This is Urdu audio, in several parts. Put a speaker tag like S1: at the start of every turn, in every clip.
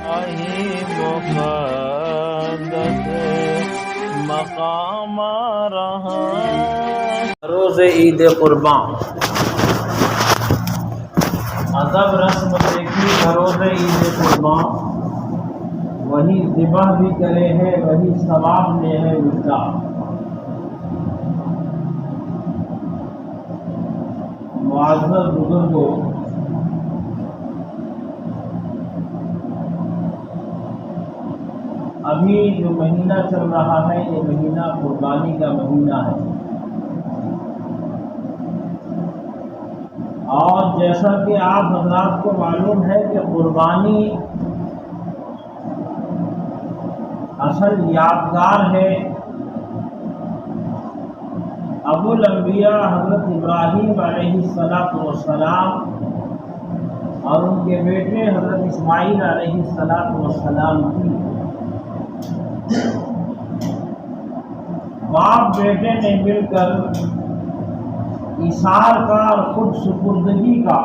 S1: مقدس مقام رہا روز عید قربان ادب رسم دیکھی روز عید قربان وہی ذبح بھی کرے ہیں وہی ثواب لے ہے ملتا معزز بزرگوں ابھی جو مہینہ چل رہا ہے یہ مہینہ قربانی کا مہینہ ہے اور جیسا کہ آپ حضرات کو معلوم ہے کہ قربانی اصل یادگار ہے ابو الانبیاء حضرت ابراہیم علیہ السلام اور ان کے بیٹے حضرت اسماعیل علیہ السلام کی باپ بیٹے نے مل کر ایثار کا اور خود سپردگی کا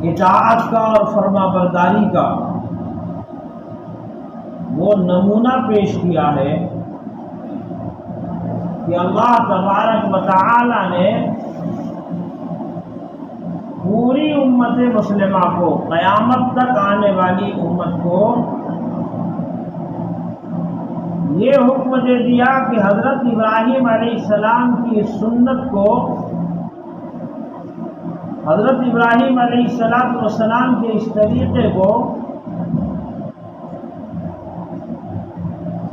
S1: اطاعت کا اور فرما برداری کا وہ نمونہ پیش کیا ہے کہ اللہ تبارک و تعالی نے پوری امت مسلمہ کو قیامت تک آنے والی امت کو یہ حکم دے دیا کہ حضرت ابراہیم علیہ السلام کی سنت کو حضرت ابراہیم علیہ السلام کے اس طریقے کو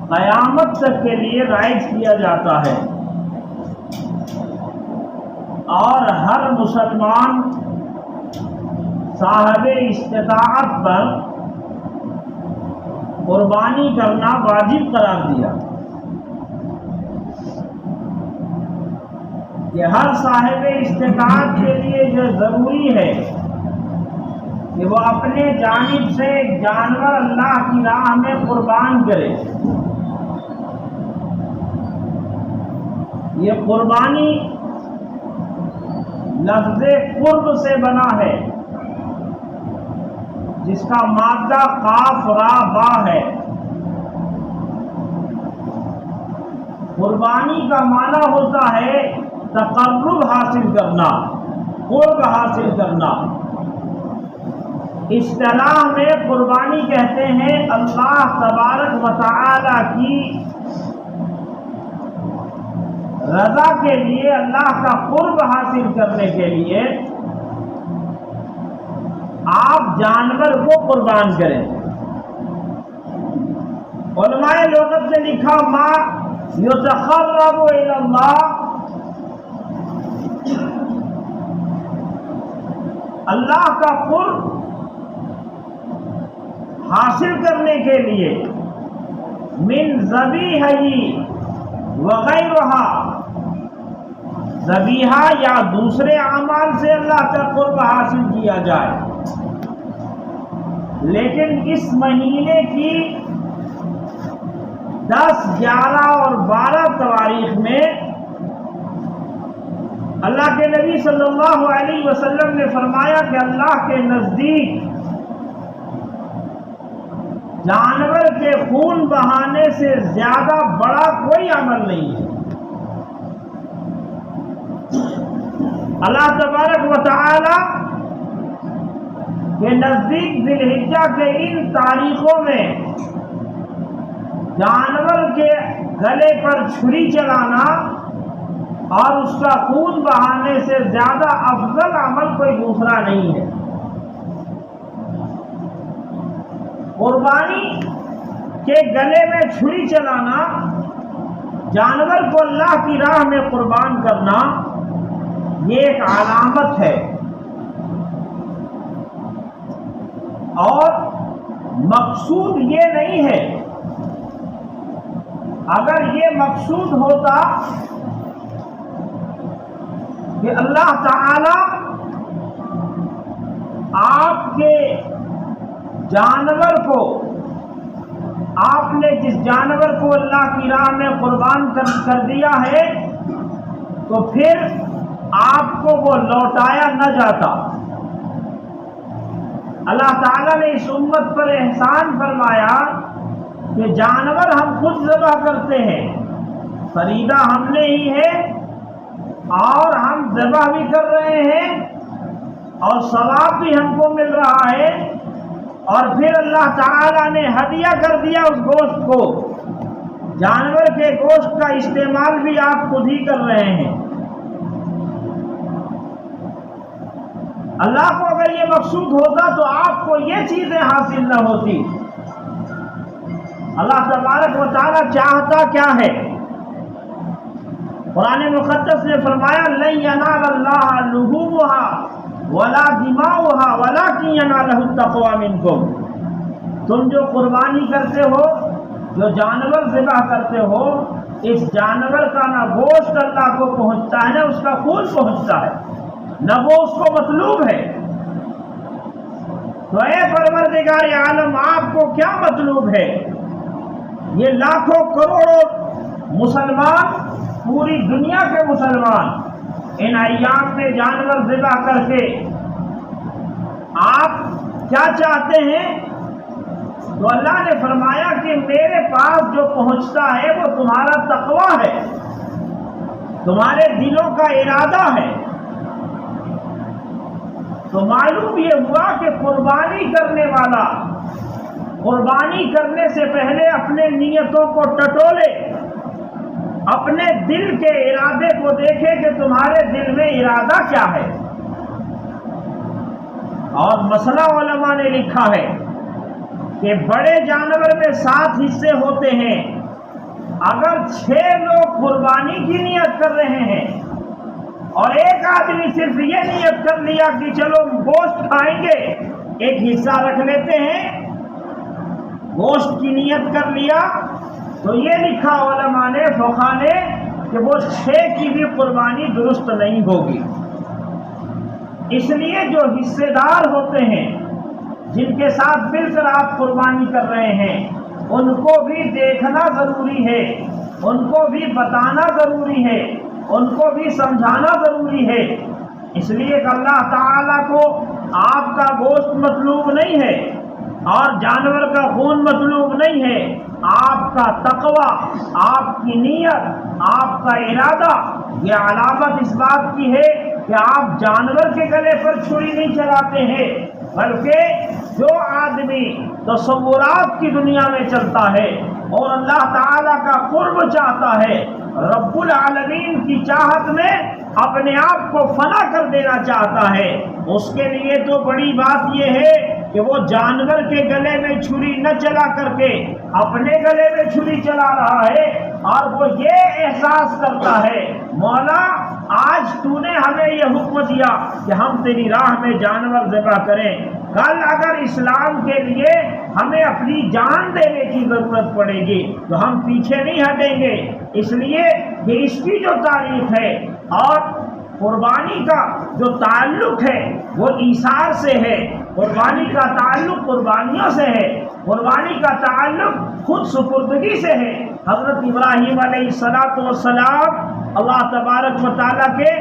S1: قیامت تک کے لیے رائج کیا جاتا ہے اور ہر مسلمان صاحب استطاعت پر قربانی کرنا واجب قرار دیا کہ ہر صاحب استطاعت کے لیے یہ ضروری ہے کہ وہ اپنے جانب سے ایک جانور اللہ کی راہ میں قربان کرے یہ قربانی لفظ قرب سے بنا ہے جس کا مادہ قاف را با ہے قربانی کا معنی ہوتا ہے تقرب حاصل کرنا قرب حاصل کرنا اصطلاح میں قربانی کہتے ہیں اللہ تبارک و تعالی کی رضا کے لیے اللہ کا قرب حاصل کرنے کے لیے آپ جانور کو قربان کریں علماء لغت نے لکھا ما یتقرب الی اللہ اللہ کا قرب حاصل کرنے کے لیے من ذبیحہ وغیرہا ذبیحہ یا دوسرے اعمال سے اللہ کا قرب حاصل کیا جائے لیکن اس مہینے کی 10, 11 اور 12 تاریخ میں اللہ کے نبی صلی اللہ علیہ وسلم نے فرمایا کہ اللہ کے نزدیک جانور کے خون بہانے سے زیادہ بڑا کوئی عمل نہیں ہے اللہ تبارک و تعالی کے نزدیک ذی الحجہ کے ان تاریخوں میں جانور کے گلے پر چھری چلانا اور اس کا خون بہانے سے زیادہ افضل عمل کوئی دوسرا نہیں ہے قربانی کے گلے میں چھری چلانا جانور کو اللہ کی راہ میں قربان کرنا یہ ایک علامت ہے اور مقصود یہ نہیں ہے اگر یہ مقصود ہوتا کہ اللہ تعالی آپ کے جانور کو آپ نے جس جانور کو اللہ کی راہ میں قربان کر دیا ہے تو پھر آپ کو وہ لوٹایا نہ جاتا اللہ تعالیٰ نے اس امت پر احسان فرمایا کہ جانور ہم خود ذبح کرتے ہیں، خریدا ہم نے ہی ہے اور ہم ذبح بھی کر رہے ہیں اور ثواب بھی ہم کو مل رہا ہے، اور پھر اللہ تعالیٰ نے ہدیہ کر دیا اس گوشت کو، جانور کے گوشت کا استعمال بھی آپ خود ہی کر رہے ہیں۔ اللہ کو اگر یہ مقصود ہوتا تو آپ کو یہ چیزیں حاصل نہ ہوتی۔ اللہ تبارک و تعالیٰ چاہتا کیا ہے؟ قرآن مقدس نے فرمایا لن ینال اللہ لحومها ولا دماؤها ولکن ینالہ التقوی منکم۔ تم جو قربانی کرتے ہو، جو جانور ذبح کرتے ہو، اس جانور کا نہ گوشت اللہ کو پہنچتا ہے نہ اس کا خون پہنچتا ہے، نہ وہ اس کو مطلوب ہے۔ تو اے پروردگار عالم، آپ کو کیا مطلوب ہے؟ یہ لاکھوں کروڑوں مسلمان، پوری دنیا کے مسلمان ان ایام میں جانور ذبح کر کے آپ کیا چاہتے ہیں؟ تو اللہ نے فرمایا کہ میرے پاس جو پہنچتا ہے وہ تمہارا تقویٰ ہے، تمہارے دلوں کا ارادہ ہے۔ تو معلوم یہ ہوا کہ قربانی کرنے والا قربانی کرنے سے پہلے اپنے نیتوں کو ٹٹولے، اپنے دل کے ارادے کو دیکھے کہ تمہارے دل میں ارادہ کیا ہے۔ اور مسئلہ علماء نے لکھا ہے کہ بڑے جانور میں 7 حصے ہوتے ہیں، اگر 6 لوگ قربانی کی نیت کر رہے ہیں اور ایک آدمی صرف یہ نیت کر لیا کہ چلو گوشت کھائیں گے، ایک حصہ رکھ لیتے ہیں، گوشت کی نیت کر لیا، تو یہ لکھا علماء نے، فقہاء نے، کہ وہ 6 کی بھی قربانی درست نہیں ہوگی۔ اس لیے جو حصے دار ہوتے ہیں، جن کے ساتھ مل کر آپ قربانی کر رہے ہیں، ان کو بھی دیکھنا ضروری ہے، ان کو بھی بتانا ضروری ہے، ان کو بھی سمجھانا ضروری ہے۔ اس لیے کہ اللہ تعالیٰ کو آپ کا گوشت مطلوب نہیں ہے اور جانور کا خون مطلوب نہیں ہے، آپ کا تقویٰ، آپ کی نیت، آپ کا ارادہ، یہ علامت اس بات کی ہے کہ آپ جانور کے گلے پر چھری نہیں چلاتے ہیں، بلکہ جو آدمی تصورات کی دنیا میں چلتا ہے اور اللہ تعالیٰ کا قرب چاہتا ہے، رب العالمین کی چاہت میں اپنے آپ کو فنا کر دینا چاہتا ہے، اس کے لیے تو بڑی بات یہ ہے کہ وہ جانور کے گلے میں چھری نہ چلا کر کے اپنے گلے میں چھری چلا رہا ہے، اور وہ یہ احساس کرتا ہے مولا آج تو نے ہمیں یہ حکم دیا کہ ہم تیری راہ میں جانور ذبح کریں، کل اگر اسلام کے لیے ہمیں اپنی جان دینے کی ضرورت پڑے گی تو ہم پیچھے نہیں ہٹیں گے۔ اس لیے کہ اس کی جو تاریخ ہے اور قربانی کا جو تعلق ہے وہ ایثار سے ہے، قربانی کا تعلق قربانیوں سے ہے، قربانی کا تعلق خود سپردگی سے ہے۔ حضرت ابراہیم علیہ السلام اللہ تبارک و تعالیٰ کے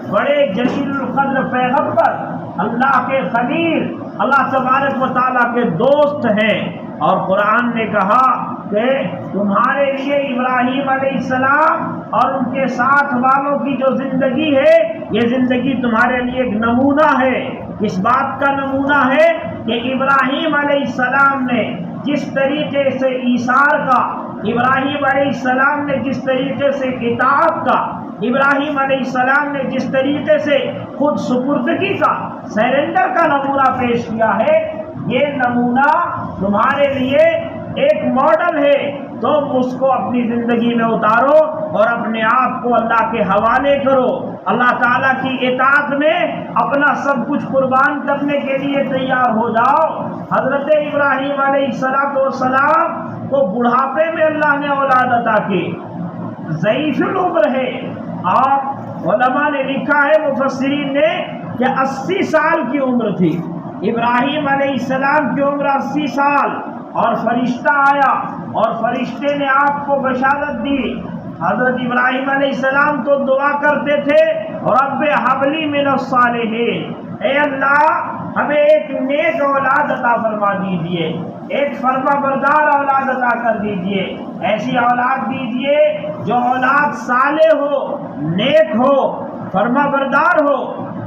S1: بڑے جلیل القدر پیغمبر، اللہ کے خلیل، اللہ تبارک و تعالیٰ کے دوست ہیں، اور قرآن نے کہا کہ تمہارے لیے ابراہیم علیہ السلام اور ان کے ساتھ والوں کی جو زندگی ہے، یہ زندگی تمہارے لیے ایک نمونہ ہے۔ اس بات کا نمونہ ہے کہ ابراہیم علیہ السلام نے جس طریقے سے ایثار کا، ابراہیم علیہ السلام نے جس طریقے سے اطاعت کا، ابراہیم علیہ السلام نے جس طریقے سے خود سپردگی کا، سرنڈر کا نمونہ پیش کیا ہے، یہ نمونہ تمہارے لیے ایک ماڈل ہے۔ تم اس کو اپنی زندگی میں اتارو اور اپنے آپ کو اللہ کے حوالے کرو، اللہ تعالیٰ کی اطاعت میں اپنا سب کچھ قربان کرنے کے لیے تیار ہو جاؤ۔ حضرت ابراہیم علیہ السلام کو بڑھاپے میں اللہ نے اولاد عطا کی، ضعیف العمر ہے، اور علماء نے لکھا ہے، مفسرین نے، کہ 80 سال کی عمر تھی ابراہیم علیہ السلام کی عمر 80 سال، اور فرشتہ آیا اور فرشتے نے آپ کو بشارت دی۔ حضرت ابراہیم علیہ السلام تو دعا کرتے تھے، رب حب لی من الصالحین، اے اللہ ہمیں ایک نیک اولاد عطا فرما دیجئے، ایک فرما بردار اولاد عطا کر دیجئے، ایسی اولاد دیجئے جو اولاد صالح ہو، نیک ہو، فرما بردار ہو۔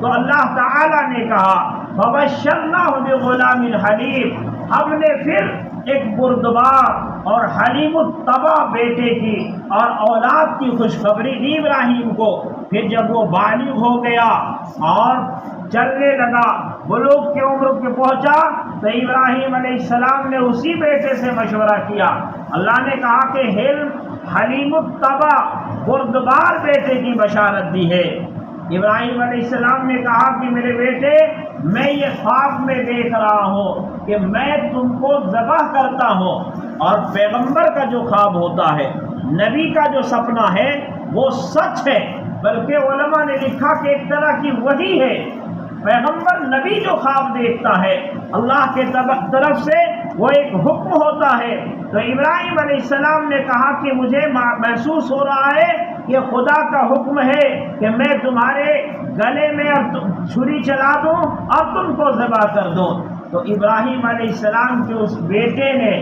S1: تو اللہ تعالیٰ نے کہا فَبَشَّرْنَاهُ بِغُلَامٍ حَلِيمٍ، ہم نے پھر ایک بردبار اور حلیم الطبع بیٹے کی اور اولاد کی خوشخبری دی ابراہیم کو۔ پھر جب وہ بالغ ہو گیا اور چلنے لگا، بلوغ کی عمر کے پہنچا، تو ابراہیم علیہ السلام نے اسی بیٹے سے مشورہ کیا۔ اللہ نے کہا کہ حلیم الطبع بردبار بیٹے کی بشارت دی ہے۔ ابراہیم علیہ السلام نے کہا کہ میرے بیٹے، میں یہ خواب میں دیکھ رہا ہوں کہ میں تم کو ذبح کرتا ہوں، اور پیغمبر کا جو خواب ہوتا ہے، نبی کا جو سپنا ہے وہ سچ ہے، بلکہ علماء نے لکھا کہ ایک طرح کی وحی ہے۔ پیغمبر نبی جو خواب دیکھتا ہے اللہ کے طرف سے وہ ایک حکم ہوتا ہے۔ تو ابراہیم علیہ السلام نے کہا کہ مجھے محسوس ہو رہا ہے کہ خدا کا حکم ہے کہ میں تمہارے گلے میں چھری چلا دوں اور تم کو ذبح کر دوں۔ تو ابراہیم علیہ السلام کے اس بیٹے نے،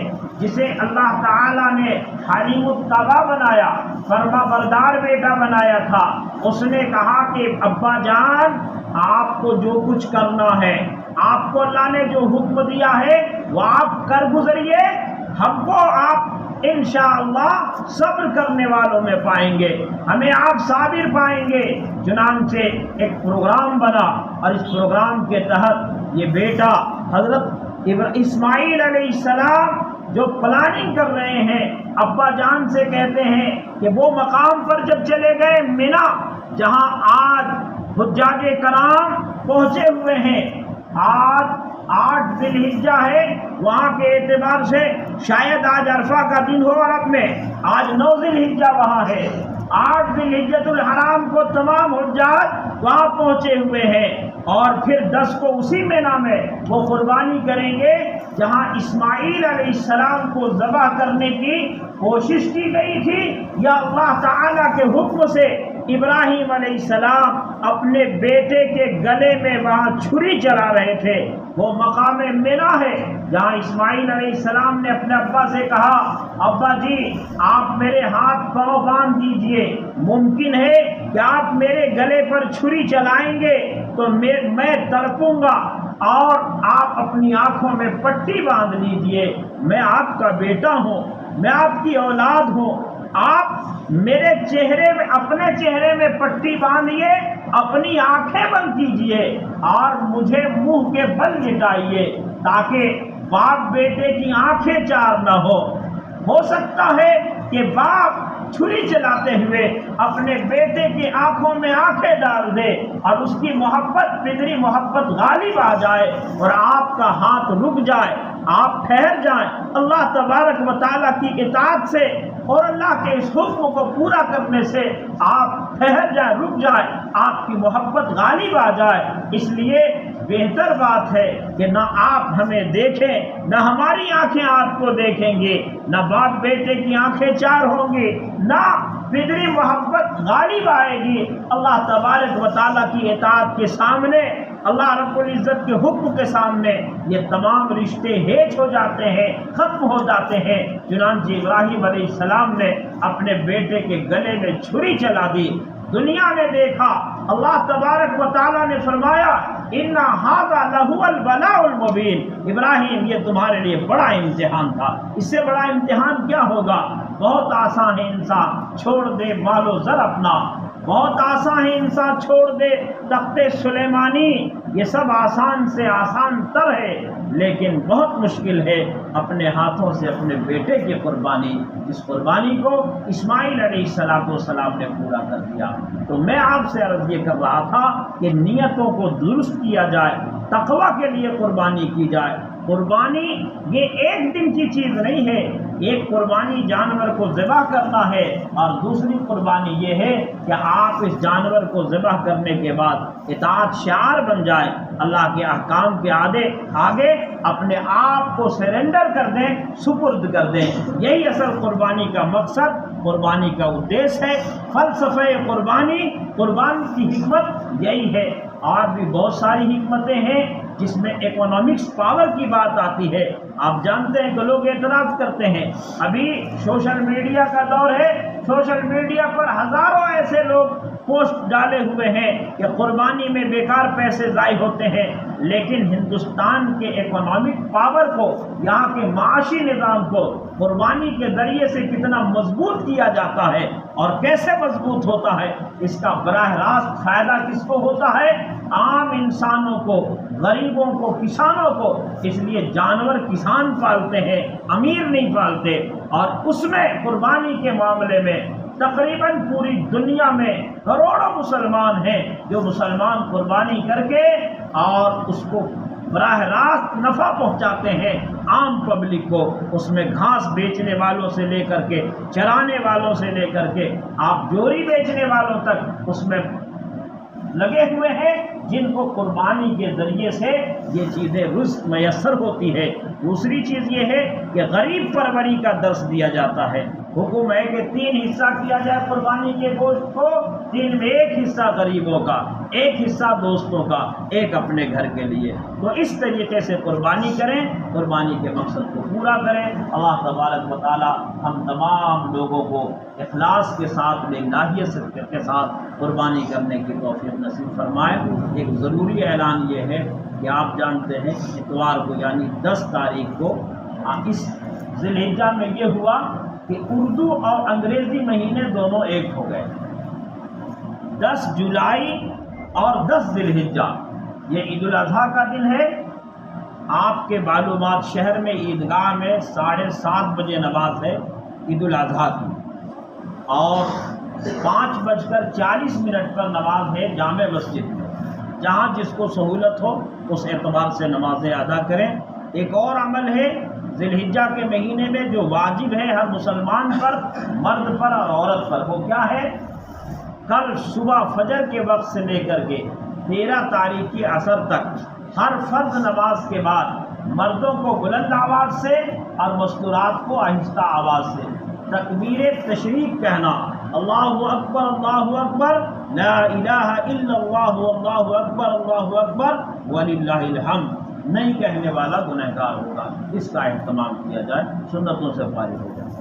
S1: جسے اللہ تعالیٰ نے حلیم الطبع بنایا، فرما بردار بیٹا بنایا تھا، اس نے کہا کہ ابا جان، آپ کو جو کچھ کرنا ہے، آپ کو اللہ نے جو حکم دیا ہے وہ آپ کر گزریے، ہم کو آپ انشاءاللہ صبر کرنے والوں میں پائیں گے، ہمیں آپ صابر پائیں گے۔ چنانچہ ایک پروگرام بنا، اور اس پروگرام کے تحت یہ بیٹا حضرت اسماعیل علیہ السلام جو پلاننگ کر رہے ہیں، ابا جان سے کہتے ہیں کہ وہ مقام پر جب چلے گئے مینا، جہاں آج حجاج کرام پہنچے ہوئے ہیں، آج 8 ذی الحجہ ہے، وہاں کے اعتبار سے شاید آج عرفہ کا دن ہو عرب میں، آج 9 ذی الحجہ وہاں ہے، 8 ذی الحجۃ الحرام کو تمام حجاج وہاں پہنچے ہوئے ہیں، اور پھر 10 کو اسی مینا میں وہ قربانی کریں گے جہاں اسماعیل علیہ السلام کو ذبح کرنے کی کوشش کی گئی تھی، یا اللہ تعالیٰ کے حکم سے ابراہیم علیہ السلام اپنے بیٹے کے گلے میں وہاں چھری چلا رہے تھے۔ وہ مقام مینا ہے جہاں اسماعیل علیہ السلام نے اپنے ابا سے کہا، ابا جی آپ میرے ہاتھ پاؤں باندھ دیجئے، ممکن ہے کہ آپ میرے گلے پر چھری چلائیں گے تو میں تڑپوں گا، اور آپ اپنی آنکھوں میں پٹی باندھ لیجئے، میں آپ کا بیٹا ہوں، میں آپ کی اولاد ہوں، آپ میرے چہرے میں، اپنے چہرے میں پٹی باندھیے، اپنی آنکھیں بند کیجئے، اور مجھے منہ کے بل لٹائیے، تاکہ باپ بیٹے کی آنکھیں چار نہ ہو سکتا ہے کہ باپ چھری چلاتے ہوئے اپنے بیٹے کی آنکھوں میں آنکھیں ڈال دے، اور اس کی محبت، فطری محبت غالب آ جائے، اور آپ کا ہاتھ رک جائے، آپ ٹھہر جائیں اللہ تبارک و تعالیٰ کی اطاعت سے، اور اللہ کے اس حکم کو پورا کرنے سے آپ ٹھہر جائیں، رک جائیں، آپ کی محبت غالب آ جائے۔ اس لیے بہتر بات ہے کہ نہ آپ ہمیں دیکھیں، نہ ہماری آنکھیں آپ کو دیکھیں گے، نہ باپ بیٹے کی آنکھیں چار ہوں گی، نہ فطری محبت غالب آئے گی۔ اللہ تبارک و تعالیٰ کی اطاعت کے سامنے، اللہ رب العزت کے حکم کے سامنے یہ تمام رشتے ہیچ ہو جاتے ہیں، ختم ہو جاتے ہیں۔ چنانچہ ابراہیم علیہ السلام نے اپنے بیٹے کے گلے میں چھری چلا دی، دنیا نے دیکھا، اللہ تبارک و تعالیٰ نے فرمایا اِنَّ هَذَا لَهُوَ الْبَلَاءُ الْمُبِينُ، ابراہیم یہ تمہارے لیے بڑا امتحان تھا، اس سے بڑا امتحان کیا ہوگا؟ بہت آسان ہے انسان چھوڑ دے مال و زر اپنا، بہت آسان ہے انسان چھوڑ دے تخت سلیمانی، یہ سب آسان سے آسان تر ہے، لیکن بہت مشکل ہے اپنے ہاتھوں سے اپنے بیٹے کی قربانی، جس قربانی کو اسماعیل علیہ السلام نے پورا کر دیا۔ تو میں آپ سے عرض یہ کر رہا تھا کہ نیتوں کو درست کیا جائے، تقویٰ کے لیے قربانی کی جائے۔ قربانی یہ ایک دن کی چیز نہیں ہے، ایک قربانی جانور کو ذبح کرنا ہے، اور دوسری قربانی یہ ہے کہ آپ اس جانور کو ذبح کرنے کے بعد اطاعت شعار بن جائے، اللہ کے احکام کے آگے اپنے آپ کو سرنڈر کر دیں، سپرد کر دیں۔ یہی اصل قربانی کا مقصد، قربانی کا ادیش ہے، فلسفہ قربانی کی حکمت یہی ہے۔ اور بھی بہت ساری حکمتیں ہیں جس میں اکنامکس پاور کی بات آتی ہے، آپ جانتے ہیں کہ لوگ اعتراض کرتے ہیں، ابھی سوشل میڈیا کا دور ہے، سوشل میڈیا پر ہزاروں ایسے لوگ پوسٹ ڈالے ہوئے ہیں کہ قربانی میں بیکار پیسے ضائع ہوتے ہیں، لیکن ہندوستان کے اکنامک پاور کو، یہاں کے معاشی نظام کو قربانی کے ذریعے سے کتنا مضبوط کیا جاتا ہے اور کیسے مضبوط ہوتا ہے، اس کا براہ راست فائدہ کس کو ہوتا ہے؟ عام انسانوں کو، غریبوں کو، کسانوں کو۔ اس لیے جانور کسان پالتے ہیں، امیر نہیں پالتے، اور اس میں قربانی کے معاملے میں تقریباً پوری دنیا میں کروڑوں مسلمان ہیں جو مسلمان قربانی کر کے اور اس کو براہ راست نفع پہنچاتے ہیں عام پبلک کو، اس میں گھاس بیچنے والوں سے لے کر کے، چرانے والوں سے لے کر کے، آپ جوری بیچنے والوں تک اس میں لگے ہوئے ہیں، جن کو قربانی کے ذریعے سے یہ چیزیں رزق میسر ہوتی ہے۔ دوسری چیز یہ ہے کہ غریب پروری کا درس دیا جاتا ہے۔ حکم ہے کہ 3 حصہ کیا جائے قربانی کے گوشت کو، 3 میں 1 حصہ غریبوں کا، 1 حصہ دوستوں کا، 1 اپنے گھر کے لیے۔ تو اس طریقے سے قربانی کریں، قربانی کے مقصد کو پورا کریں۔ اللہ تبارک و تعالی ہم تمام لوگوں کو اخلاص کے ساتھ، للہیت کے ساتھ قربانی کرنے کی توفیق نصیب فرمائے۔ ایک ضروری اعلان یہ ہے کہ آپ جانتے ہیں کہ اتوار کو یعنی 10 تاریخ کو اس ذی الحجہ میں یہ ہوا کہ اردو اور انگریزی مہینے دونوں ایک ہو گئے۔ 10 جولائی اور 10 ذی الحجہ یہ عید الاضحیٰ کا دن ہے۔ آپ کے معلومات شہر میں عیدگاہ میں 7:30 بجے نماز ہے عید الاضحیٰ کی، اور 5:40 پر نماز ہے جامع مسجد میں۔ جہاں جس کو سہولت ہو اس اعتبار سے نمازیں ادا کریں۔ ایک اور عمل ہے ذی الحجہ کے مہینے میں جو واجب ہے ہر مسلمان پر، مرد پر اور عورت پر، وہ کیا ہے؟ کل صبح فجر کے وقت سے لے کر کے 13 تاریخ کی عصر تک ہر فرض نماز کے بعد مردوں کو بلند آواز سے اور مستورات کو آہستہ آواز سے تکبیر تشریق کہنا، اللہ اکبر اللہ اکبر، لا الہ الا اللہ اللہ اکبر اللہ اکبر وللہ الحمد نہیں کہنے والا گنہگار ہوگا۔ اس کا اہتمام کیا جائے، سنتوں سے فارغ ہو جائے۔